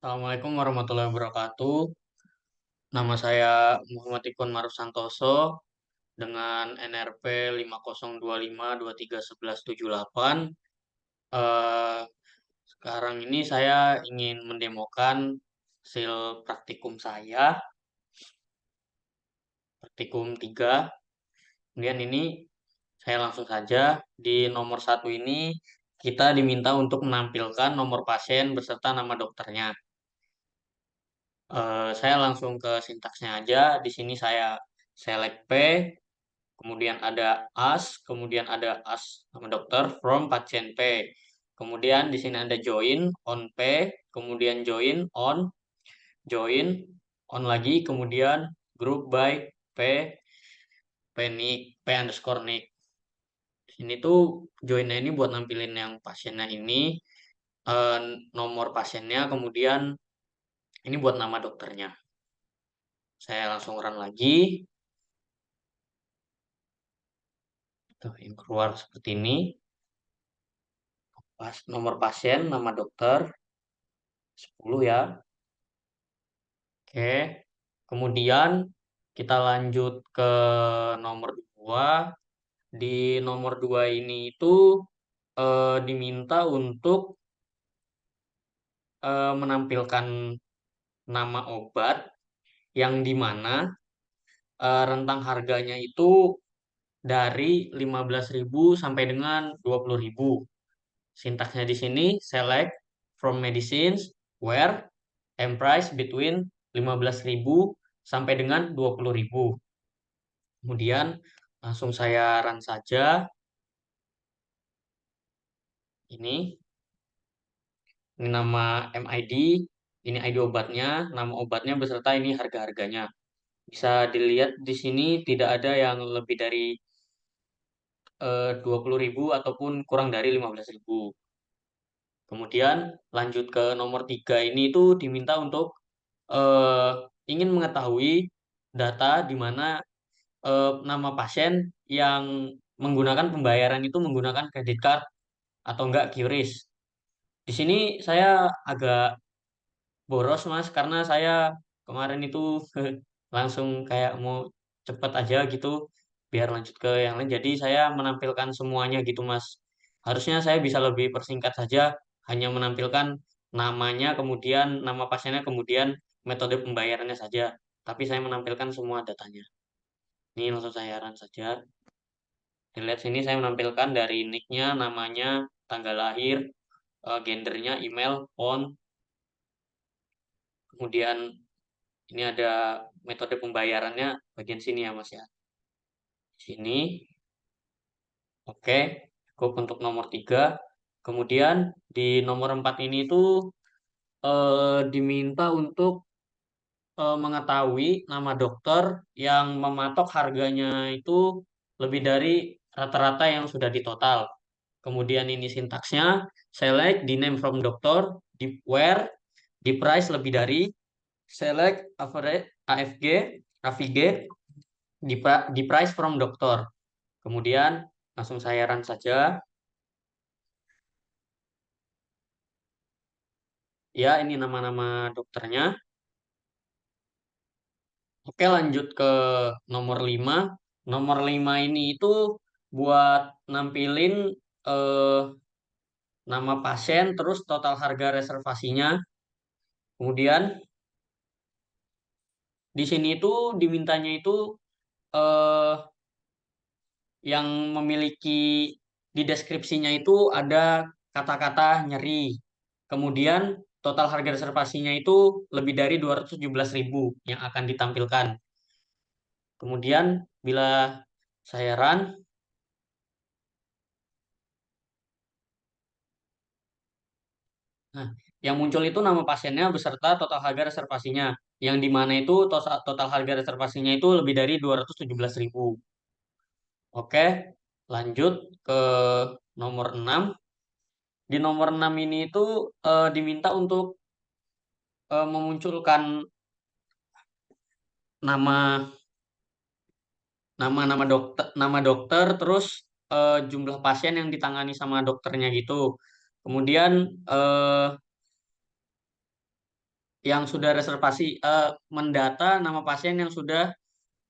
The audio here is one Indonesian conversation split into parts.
Assalamualaikum warahmatullahi wabarakatuh. Nama saya Muhammad Ikon Maruf Santoso dengan NRP 5025231178. Eh, Sekarang ini saya ingin mendemokan hasil praktikum saya, praktikum 3. Kemudian ini saya langsung saja di nomor satu ini kita diminta untuk menampilkan nomor pasien beserta nama dokternya. Saya langsung ke sintaksnya aja. Di sini saya select P, kemudian ada as, kemudian ada as nama dokter from pasien P. Kemudian di sini ada join on P, kemudian join on lagi, kemudian group by P, P nick, P underscore nick. Di sini tuh joinnya ini buat nampilin yang pasiennya ini, eh, nomor pasiennya, kemudian ini buat nama dokternya. Saya langsung run lagi. Tuh, yang keluar seperti ini. Nomor pasien, nama dokter, 10 ya. Oke. Kemudian kita lanjut ke nomor 2. Di nomor 2 ini itu diminta untuk menampilkan nama obat yang dimana rentang harganya itu dari 15.000 sampai dengan 20.000. Sintaksnya di sini select from medicines where and price between 15.000 sampai dengan 20.000. Kemudian langsung saya run saja. Ini nama MID, ini ID obatnya, nama obatnya beserta ini harga-harganya. Bisa dilihat di sini tidak ada yang lebih dari 20.000 ataupun kurang dari 15.000. Kemudian lanjut ke nomor 3 ini itu diminta untuk eh, ingin mengetahui data di mana nama pasien yang menggunakan pembayaran itu menggunakan kredit card atau enggak QRIS. Di sini saya agak boros Mas karena saya kemarin itu langsung kayak mau cepet aja gitu biar lanjut ke yang lain. Jadi saya menampilkan semuanya gitu Mas. Harusnya saya bisa lebih persingkat saja, hanya menampilkan namanya, kemudian nama pasiennya, kemudian metode pembayarannya saja. Tapi saya menampilkan semua datanya. Ini langsung saya run saja. Dilihat sini saya menampilkan dari nicknya, namanya, tanggal lahir, gendernya, email, phone, kemudian ini ada metode pembayarannya bagian sini ya Mas ya. Sini, oke, cukup untuk nomor 3. Kemudian di nomor 4 ini tuh diminta untuk mengetahui nama dokter yang mematok harganya itu lebih dari rata-rata yang sudah ditotal. Kemudian ini sintaksnya, select di name from dokter, di where, di price lebih dari, select average, AFG, AVG, di price from dokter. Kemudian langsung saya run saja. Ya, ini nama-nama dokternya. Oke, lanjut ke nomor 5. Nomor 5 ini itu buat nampilin eh, nama pasien, terus total harga reservasinya. Kemudian di sini itu dimintanya itu eh, yang memiliki di deskripsinya itu ada kata-kata nyeri. Kemudian total harga reservasinya itu lebih dari 217.000 yang akan ditampilkan. Kemudian bila saya run, nah, yang muncul itu nama pasiennya beserta total harga reservasinya. Yang di mana itu total harga reservasinya itu lebih dari 217.000. Oke, lanjut ke nomor 6. Di nomor 6 ini itu diminta untuk memunculkan nama nama dokter terus jumlah pasien yang ditangani sama dokternya gitu. Kemudian yang sudah reservasi, mendata nama pasien yang sudah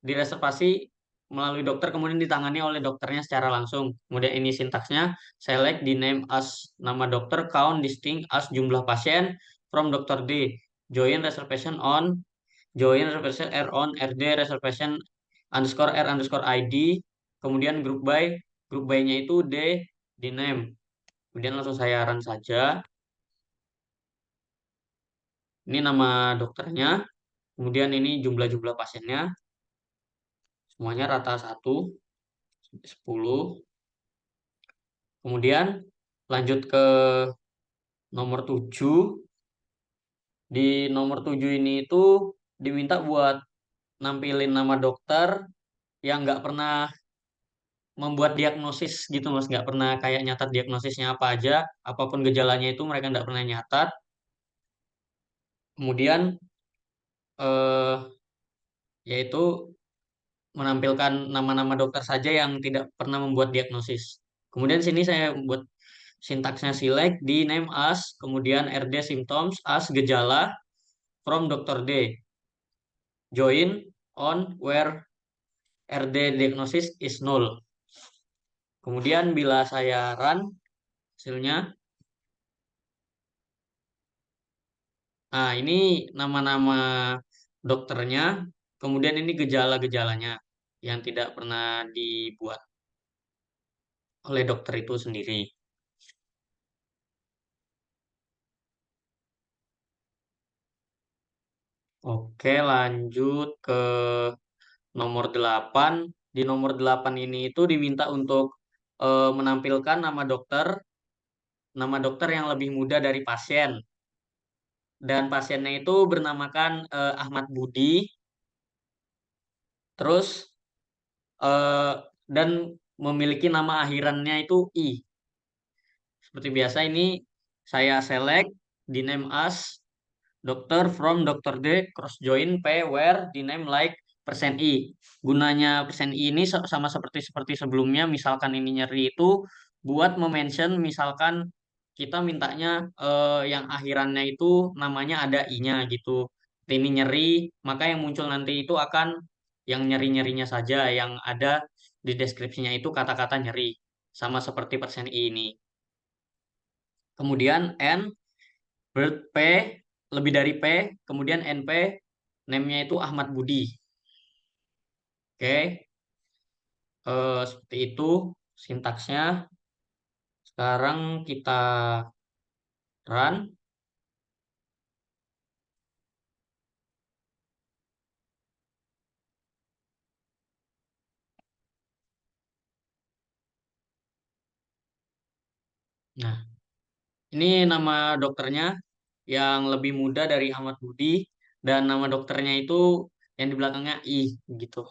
direservasi melalui dokter kemudian ditangani oleh dokternya secara langsung. Kemudian ini sintaksnya select the name as nama dokter, count distinct as jumlah pasien from dokter D. Join reservation on join reservation R on RD reservation underscore R underscore ID. Kemudian group by-nya itu D di name. Kemudian langsung saya run saja. Ini nama dokternya. Kemudian ini jumlah-jumlah pasiennya. Semuanya rata 1 sampai 10. Kemudian lanjut ke nomor 7. Di nomor 7 ini itu diminta buat nampilin nama dokter yang nggak pernah membuat diagnosis gitu mas. Nggak pernah kayak nyatat diagnosisnya apa aja. Apapun gejalanya itu mereka nggak pernah nyatat. Kemudian eh, yaitu menampilkan nama-nama dokter saja yang tidak pernah membuat diagnosis. Kemudian sini saya buat sintaksnya select di name as, kemudian RD symptoms as gejala from Dr. D. Join on where RD diagnosis is null. Kemudian bila saya run hasilnya, nah ini nama-nama dokternya, kemudian ini gejala-gejalanya yang tidak pernah dibuat oleh dokter itu sendiri. Oke, lanjut ke nomor 8. Di nomor 8 ini itu diminta untuk menampilkan nama dokter yang lebih muda dari pasien. Dan pasiennya itu bernamakan Ahmad Budi. Terus eh, dan memiliki nama akhirannya itu I. Seperti biasa ini saya select di name as dokter from Dr. D cross join P where di name like persen I. Gunanya persen I ini sama seperti seperti sebelumnya. Misalkan ini nyeri itu buat mention misalkan kita mintanya yang akhirannya itu namanya ada I-nya gitu. Ini nyeri, maka yang muncul nanti itu akan yang nyeri-nyerinya saja yang ada di deskripsinya itu kata-kata nyeri. Sama seperti persen I ini. Kemudian N P lebih dari P, kemudian NP, name-nya itu Ahmad Budi. Oke, seperti itu sintaksnya. Sekarang kita run. Nah, ini nama dokternya yang lebih muda dari Ahmad Budi dan nama dokternya itu yang di belakangnya I gitu.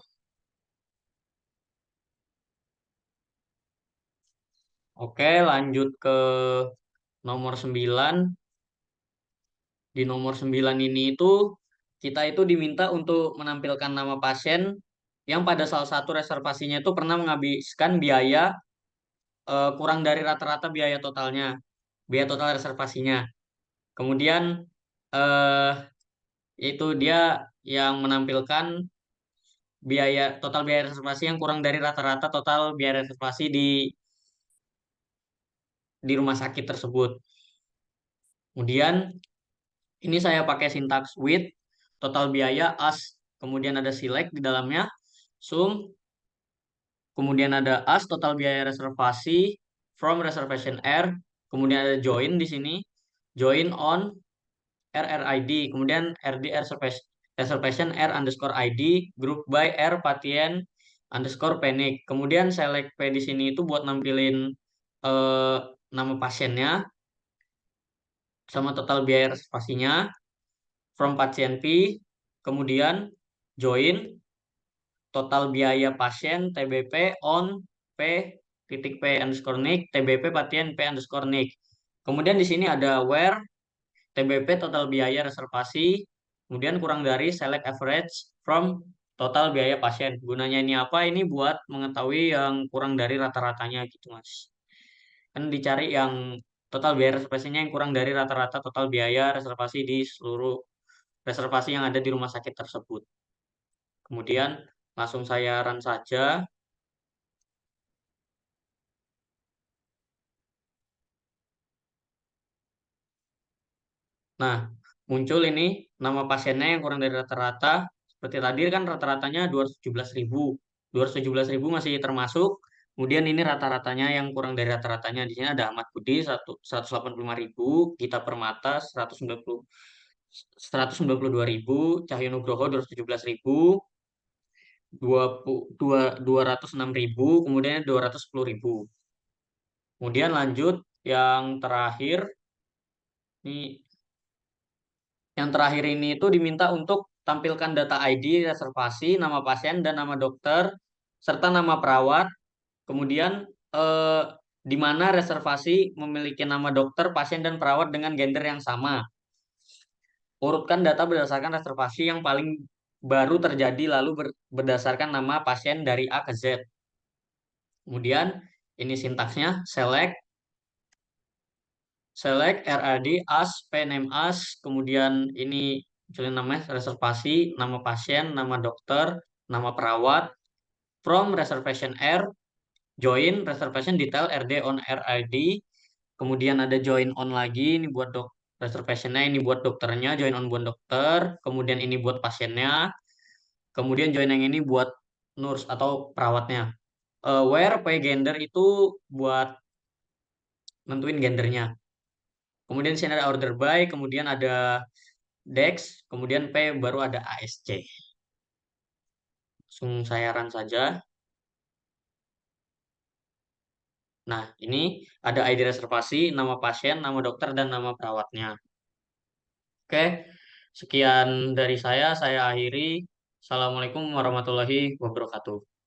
Oke, lanjut ke nomor 9. Di nomor 9 ini itu kita itu diminta untuk menampilkan nama pasien yang pada salah satu reservasinya itu pernah menghabiskan biaya kurang dari rata-rata biaya totalnya, biaya total reservasinya. Kemudian eh, itu dia yang menampilkan total biaya reservasi yang kurang dari rata-rata total biaya reservasi di rumah sakit tersebut. Kemudian ini saya pakai sintaks with total biaya as, kemudian ada select di dalamnya, sum, kemudian ada as total biaya reservasi from reservation R, kemudian ada join di sini, join on RRID, kemudian RD reservation R underscore ID, group by R pasien underscore panic. Kemudian select P di sini itu buat nampilin eh, nama pasiennya sama total biaya reservasinya from pasien P, kemudian join total biaya pasien TBP on P titik P underscore NIC, TBP pasien P underscore NIC. Kemudian di sini ada where TBP total biaya reservasi, kemudian kurang dari select average from total biaya pasien. Gunanya ini apa? Ini buat mengetahui yang kurang dari rata-ratanya gitu, Mas. Kan dicari yang total biaya reservasinya yang kurang dari rata-rata total biaya reservasi di seluruh reservasi yang ada di rumah sakit tersebut. Kemudian langsung saya run saja. Nah, muncul ini nama pasiennya yang kurang dari rata-rata. Seperti tadi kan rata-ratanya 217.000. 217.000 masih termasuk. Kemudian ini rata-ratanya yang kurang dari rata-ratanya. Di sini ada Ahmad Budi 185.000, Gita Permata 192.000, Cahyo Nugroho 217.000, 206.000, kemudian 210.000. Kemudian lanjut yang terakhir. Ini Yang terakhir ini itu diminta untuk tampilkan data ID, reservasi, nama pasien dan nama dokter, serta nama perawat. Kemudian eh, di mana reservasi memiliki nama dokter, pasien dan perawat dengan gender yang sama. Urutkan data berdasarkan reservasi yang paling baru terjadi lalu berdasarkan nama pasien dari A ke Z. Kemudian ini sintaksnya select RAD as PNM as, kemudian ini misalnya namanya reservasi, nama pasien, nama dokter, nama perawat, from reservation R, join reservation detail RD on RID, kemudian ada join on lagi, ini buat reservationnya, ini buat dokternya, join on buat dokter, kemudian ini buat pasiennya, kemudian join yang ini buat nurse atau perawatnya. Where pay gender itu buat nentuin gendernya. Kemudian sini ada order by, kemudian ada Dex, kemudian P baru ada ASC. Langsung saya run saja. Nah, ini ada ID reservasi, nama pasien, nama dokter, dan nama perawatnya. Oke, sekian dari saya akhiri. Assalamualaikum warahmatullahi wabarakatuh.